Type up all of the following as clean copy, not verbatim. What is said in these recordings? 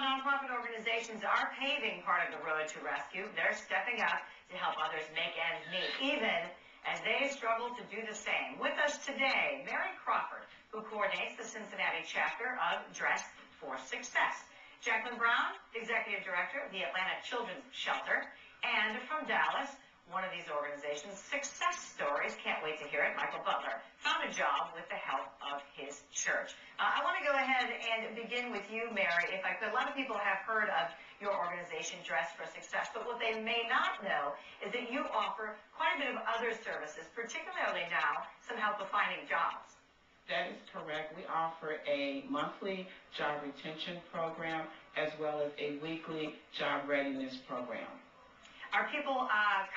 While nonprofit organizations are paving part of the road to rescue, they're stepping up to help others make ends meet, even as they struggle to do the same. With us today, Mary Crawford, who coordinates the Cincinnati chapter of Dress for Success. Jacqueline Brown, Executive Director of the Atlanta Children's Shelter, and from Dallas, one of these organizations, Success Stories, can't wait to hear it, Michael Butler, found a job with the help of his church. I want to go ahead and begin with you, Mary, if I could. A lot of people have heard of your organization, Dress for Success, but what they may not know is that you offer quite a bit of other services, particularly now, some help with finding jobs. That is correct. We offer a monthly job retention program as well as a weekly job readiness program. Are people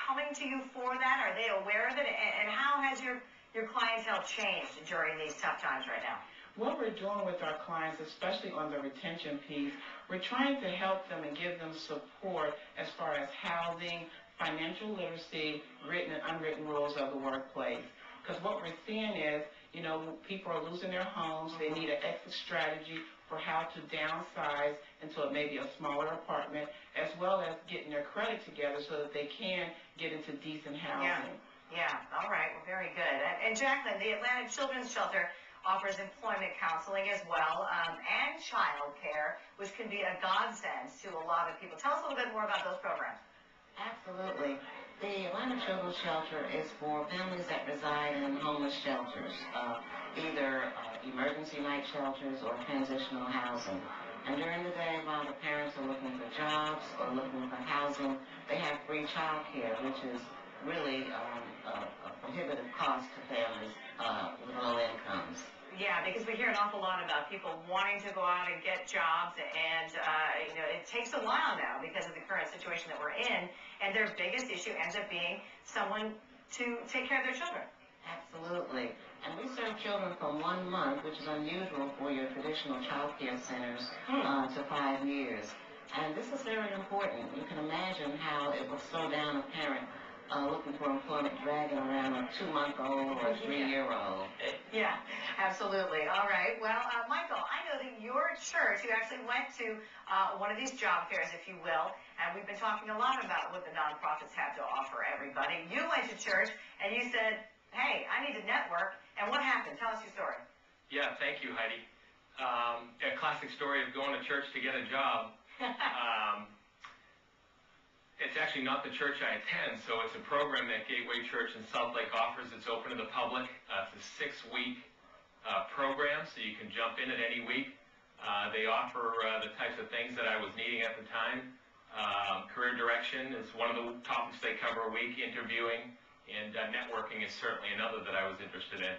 coming to you for that? Are they aware of it? And how has your clientele changed during these tough times right now? What we're doing with our clients, especially on the retention piece, we're trying to help them and give them support as far as housing, financial literacy, written and unwritten rules of the workplace. Because what we're seeing is, you know, people are losing their homes. They need an exit strategy for how to downsize into maybe a smaller apartment, as well as getting their credit together so that they can get into decent housing. Yeah. All right. Well, very good. And Jacqueline, the Atlanta Children's Shelter offers employment counseling as well, and child care, which can be a godsend to a lot of people. Tell us a little bit more about those programs. Absolutely. The Atlanta Children's Shelter is for families that reside in homeless shelters, either emergency night shelters or transitional housing. And during the day, while the parents are looking for jobs or looking for housing, they have free child care, which is really a prohibitive cost to families with low incomes. Yeah, because we hear an awful lot about people wanting to go out and get jobs, and you know, it takes a while now because of the current situation that we're in, and their biggest issue ends up being someone to take care of their children. Absolutely. And we serve children from 1 month, which is unusual for your traditional child care centers, to 5 years. And this is very important. You can imagine how it will slow down a parent looking for employment, dragging around a 2-month-old or a 3-year-old. Yeah, absolutely. All right. Well, Michael, I know that your church, you actually went to one of these job fairs, if you will, and we've been talking a lot about what the nonprofits have to offer everybody. You went to church and you said, hey, I need to network. And what happened? Tell us your story. Yeah, thank you, Heidi. A classic story of going to church to get a job. It's actually not the church I attend, so it's a program that Gateway Church in South Lake offers. It's open to the public. It's a 6-week program, so you can jump in at any week. They offer the types of things that I was needing at the time. Career direction is one of the topics they cover a week, interviewing, and networking is certainly another that I was interested in.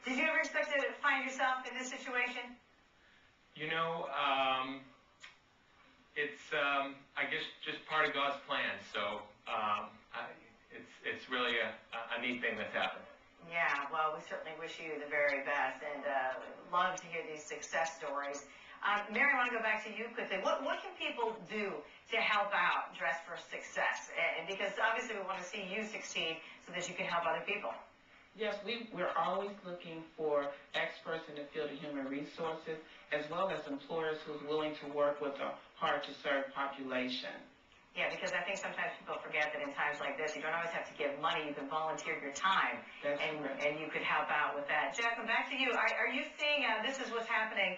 Did you ever expect to find yourself in this situation? You know, it's, I guess, just part of God's plan. So it's really a neat thing that's happened. Yeah, well, we certainly wish you the very best, and love to hear these success stories. Mary, I want to go back to you quickly. What can people do to help out Dress for Success? And because obviously we want to see you succeed so that you can help other people. Yes, we're always looking for experts in the field of human resources, as well as employers who's willing to work with a hard-to-serve population. Yeah, because I think sometimes people forget that in times like this, you don't always have to give money. You can volunteer your time, and you could help out with that. Jacqueline, back to you. Are you seeing this is what's happening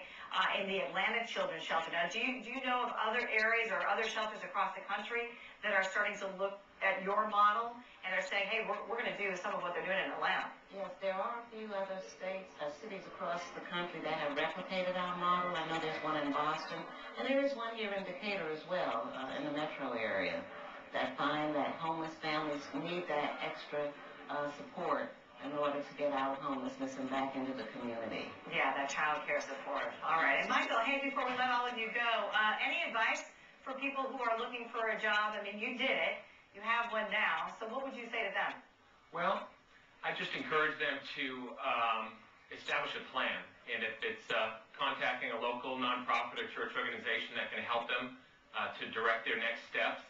in the Atlanta Children's Shelter? Now, do you know of other areas or other shelters across the country that are starting to look at your model and are saying, hey, we're going to do some of what they're doing in Atlanta? Yes, there are a few other states, cities across the country that have replicated our model. I know there's one in Boston, and there is one here in Decatur as well, in the metro area, that find that homeless families need that extra support in order to get out of homelessness and back into the community. Yeah, that child care support. All right. And Michael, hey, before we let all of you go, any advice for people who are looking for a job? I mean, you did it. You have one now. So what would you say to them? Well, I just encourage them to establish a plan. And if it's contacting a local nonprofit or church organization that can help them to direct their next steps,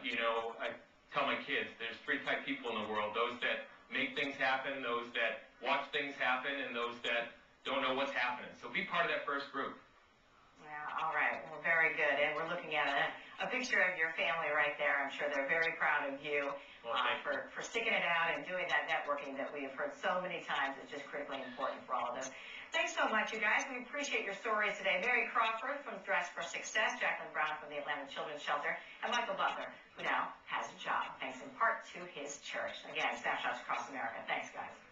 you know, I tell my kids there's 3 type people in the world: those that make things happen, those that watch things happen, and those that don't know what's happening. So be part of that first group. Yeah, all right. Well, very very good. And we're looking at a picture of your family right there. I'm sure they're very proud of you for sticking it out and doing that networking that we have heard so many times is just critically important for all of us. Thanks so much, you guys. We appreciate your stories today. Mary Crawford from Dress for Success, Jacqueline Brown from the Atlanta Children's Shelter, and Michael Butler, who now has a job, thanks in part to his church. Again, snapshots across America. Thanks, guys.